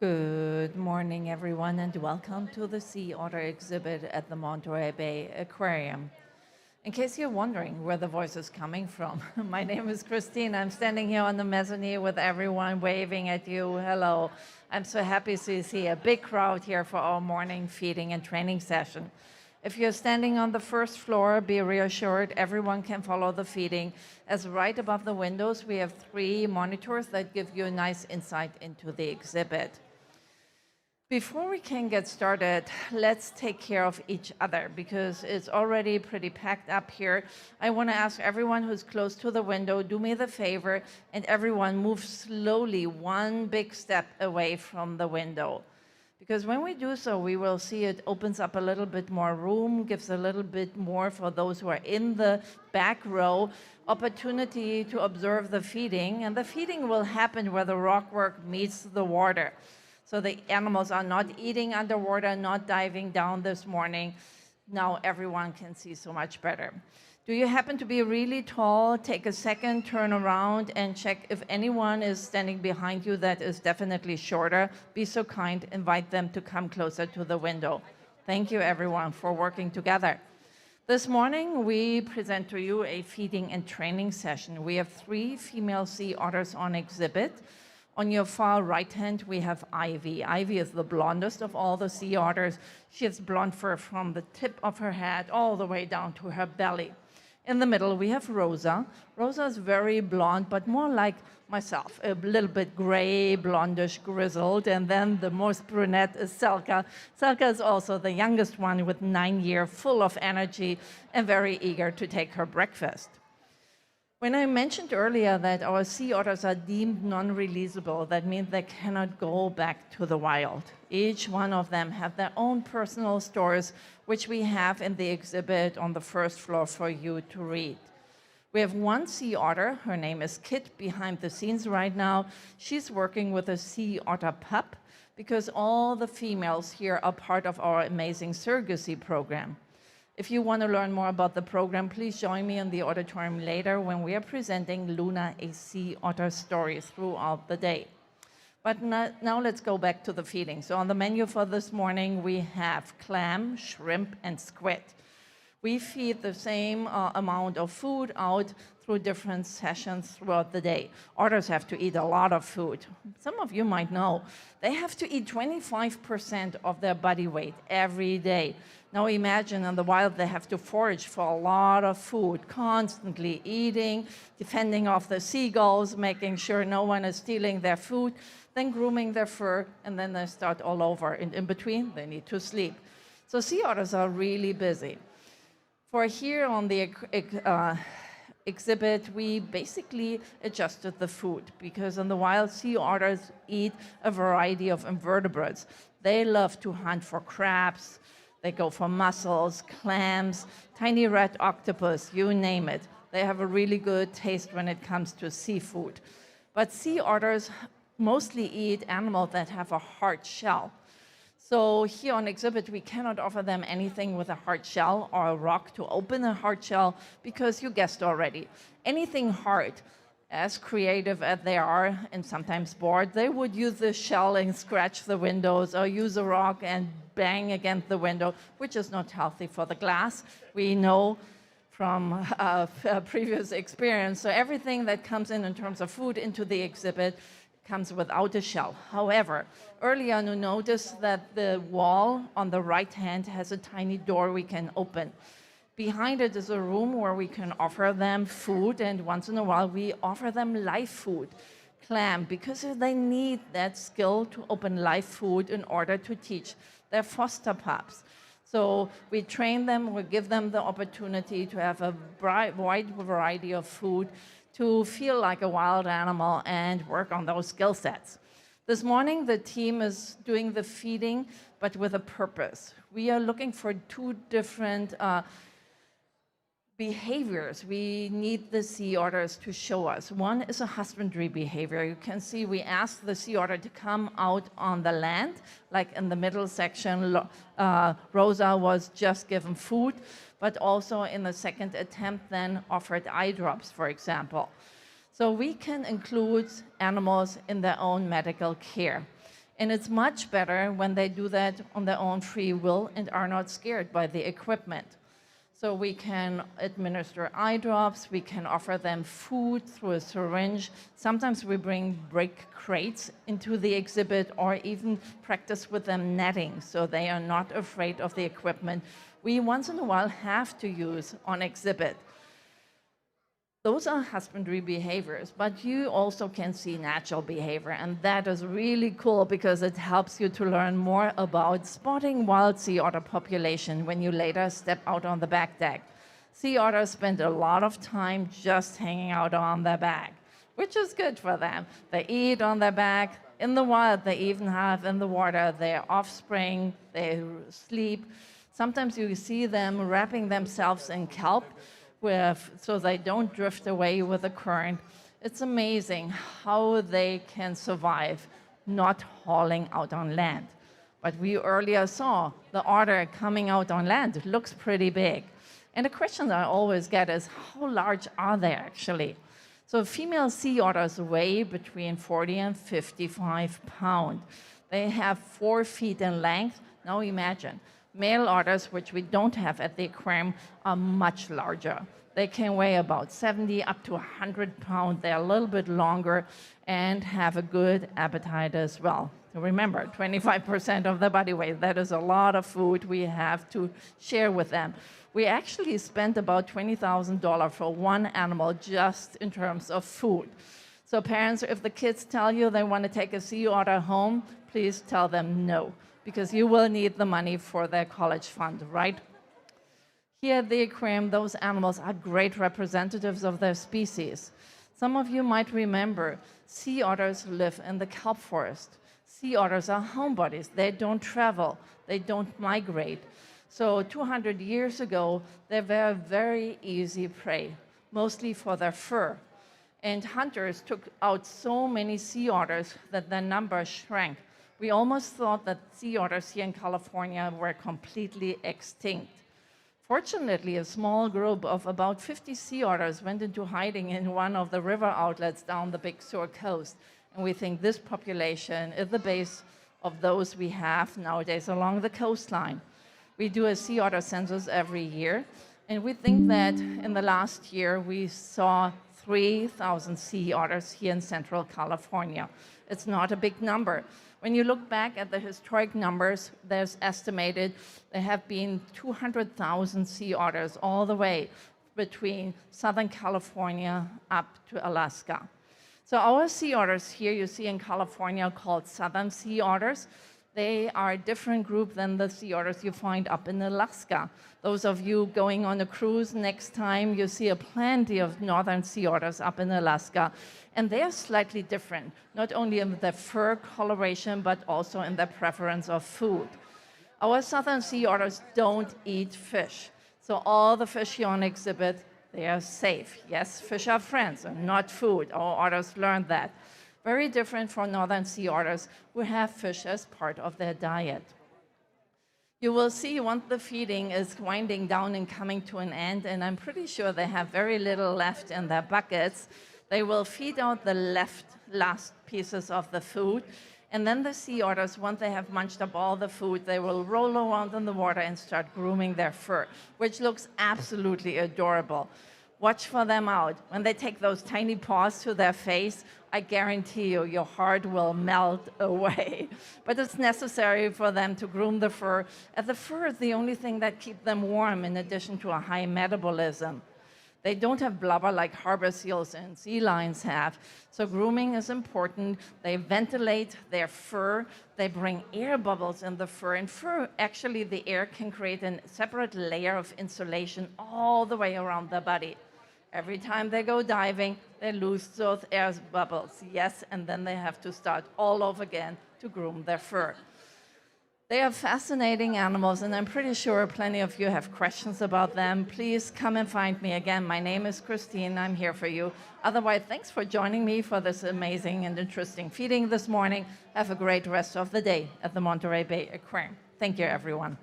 Good morning, everyone, and welcome to the Sea Otter exhibit at the Monterey Bay Aquarium. In case you're wondering where the voice is coming from, my name is Kristy, and I'm standing here on the mezzanine with everyone waving at you. Hello. I'm so happy to see a big crowd here for our morning feeding and training session. If you're standing on the first floor, be reassured everyone can follow the feeding, as right above the windows we have 3 monitors that give you a nice insight into the exhibit. Before we can get started, let's take care of each other because it's already pretty packed up here. I want to ask everyone who's close to the window, do me the favor, and everyone move slowly one big step away from the window. Because when we do so, we will see it opens up a little bit more room, gives a little bit more for those who are in the back row, opportunity to observe the feeding. And the feeding will happen where the rockwork meets the water. So the animals are not eating underwater, not diving down this morning. Now everyone can see so much better. Do you happen to be really tall? Take a second, turn around, and check if anyone is standing behind you that is definitely shorter. Be so kind, invite them to come closer to the window. Thank you, everyone, for working together. This morning, we present to you a feeding and training session. We have 3 female sea otters on exhibit. On your far right hand, we have Ivy. Ivy is the blondest of all the sea otters. She has blonde fur from the tip of her head all the way down to her belly. In the middle, we have Rosa. Rosa is very blonde, but more like myself, a little bit gray, blondish, grizzled. And then the most brunette is Selka. Selka is also the youngest one with 9 years, full of energy and very eager to take her breakfast. When I mentioned earlier that our sea otters are deemed non-releasable, that means they cannot go back to the wild. Each one of them have their own personal stories, which we have in the exhibit on the first floor for you to read. We have 1 sea otter, her name is Kit, behind the scenes right now. She's working with a sea otter pup because all the females here are part of our amazing surrogacy program. If you want to learn more about the program, please join me in the auditorium later when we are presenting Luna, a sea otter story throughout the day. But now let's go back to the feeding. So on the menu for this morning, we have clam, shrimp, and squid. We feed the same amount of food out through different sessions throughout the day. Otters have to eat a lot of food. Some of you might know they have to eat 25% of their body weight every day. Now imagine in the wild they have to forage for a lot of food, constantly eating, defending off the seagulls, making sure no one is stealing their food, then grooming their fur, and then they start all over. And in between, they need to sleep. So sea otters are really busy. For here on the exhibit, we basically adjusted the food because in the wild, sea otters eat a variety of invertebrates. They love to hunt for crabs. They go for mussels, clams, tiny red octopus, you name it. They have a really good taste when it comes to seafood. But sea otters mostly eat animals that have a hard shell. So here on exhibit, we cannot offer them anything with a hard shell or a rock to open a hard shell because you guessed already, anything hard, as creative as they are and sometimes bored, they would use the shell and scratch the windows or use a rock and bang against the window, which is not healthy for the glass. We know from previous experience. So everything that comes in terms of food into the exhibit comes without a shell. However, earlier you noticed that the wall on the right hand has a tiny door we can open. Behind it is a room where we can offer them food, and once in a while we offer them live food, clam, because they need that skill to open live food in order to teach their foster pups. So we train them, we give them the opportunity to have a wide variety of food to feel like a wild animal and work on those skill sets. This morning, the team is doing the feeding, but with a purpose. We are looking for 2 different behaviors we need the sea otters to show us. One is a husbandry behavior. You can see we asked the sea otter to come out on the land, like in the middle section, Rosa was just given food, but also in the second attempt then offered eye drops, for example. So we can include animals in their own medical care. And it's much better when they do that on their own free will and are not scared by the equipment. So we can administer eye drops, we can offer them food through a syringe. Sometimes we bring brick crates into the exhibit or even practice with them netting so they are not afraid of the equipment we once in a while have to use on exhibit. Those are husbandry behaviors, but you also can see natural behavior, and that is really cool because it helps you to learn more about spotting wild sea otter population when you later step out on the back deck. Sea otters spend a lot of time just hanging out on their back, which is good for them. They eat on their back. In the wild, they even have in the water their offspring, they sleep. Sometimes you see them wrapping themselves in kelp so they don't drift away with the current. It's amazing how they can survive not hauling out on land. But we earlier saw the otter coming out on land. It looks pretty big. And the question I always get is, how large are they actually? So female sea otters weigh between 40 and 55 pounds. They have 4 feet in length. Now imagine, male otters, which we don't have at the aquarium, are much larger. They can weigh about 70 up to 100 pounds. They're a little bit longer and have a good appetite as well. So remember, 25% of the body weight, that is a lot of food we have to share with them. We actually spent about $20,000 for one animal just in terms of food. So parents, if the kids tell you they want to take a sea otter home, please tell them no, because you will need the money for their college fund, right? Here at the aquarium, those animals are great representatives of their species. Some of you might remember sea otters live in the kelp forest. Sea otters are homebodies. They don't travel. They don't migrate. So 200 years ago, they were a very easy prey, mostly for their fur. And hunters took out so many sea otters that their numbers shrank. We almost thought that sea otters here in California were completely extinct. Fortunately, a small group of about 50 sea otters went into hiding in one of the river outlets down the Big Sur coast. And we think this population is the base of those we have nowadays along the coastline. We do a sea otter census every year, and we think that in the last year we saw 3,000 sea otters here in Central California. It's not a big number. When you look back at the historic numbers, there's estimated there have been 200,000 sea otters all the way between Southern California up to Alaska. So our sea otters here you see in California called southern sea otters. They are a different group than the sea otters you find up in Alaska. Those of you going on a cruise next time, you see plenty of northern sea otters up in Alaska. And they are slightly different, not only in their fur coloration, but also in their preference of food. Our southern sea otters don't eat fish. So all the fish here on exhibit, they are safe. Yes, fish are friends and not food. Our otters learned that. Very different from northern sea otters who have fish as part of their diet. You will see once the feeding is winding down and coming to an end, and I'm pretty sure they have very little left in their buckets, they will feed out the last pieces of the food, and then the sea otters, once they have munched up all the food, they will roll around in the water and start grooming their fur, which looks absolutely adorable. Watch for them out. When they take those tiny paws to their face, I guarantee you, your heart will melt away. But it's necessary for them to groom the fur, and the fur is the only thing that keeps them warm in addition to a high metabolism. They don't have blubber like harbor seals and sea lions have, so grooming is important. They ventilate their fur. They bring air bubbles in the fur. And fur, actually, the air can create a separate layer of insulation all the way around their body. Every time they go diving, they lose those air bubbles, yes, and then they have to start all over again to groom their fur. They are fascinating animals, and I'm pretty sure plenty of you have questions about them. Please come and find me again. My name is Kristy, and I'm here for you. Otherwise, thanks for joining me for this amazing and interesting feeding this morning. Have a great rest of the day at the Monterey Bay Aquarium. Thank you, everyone.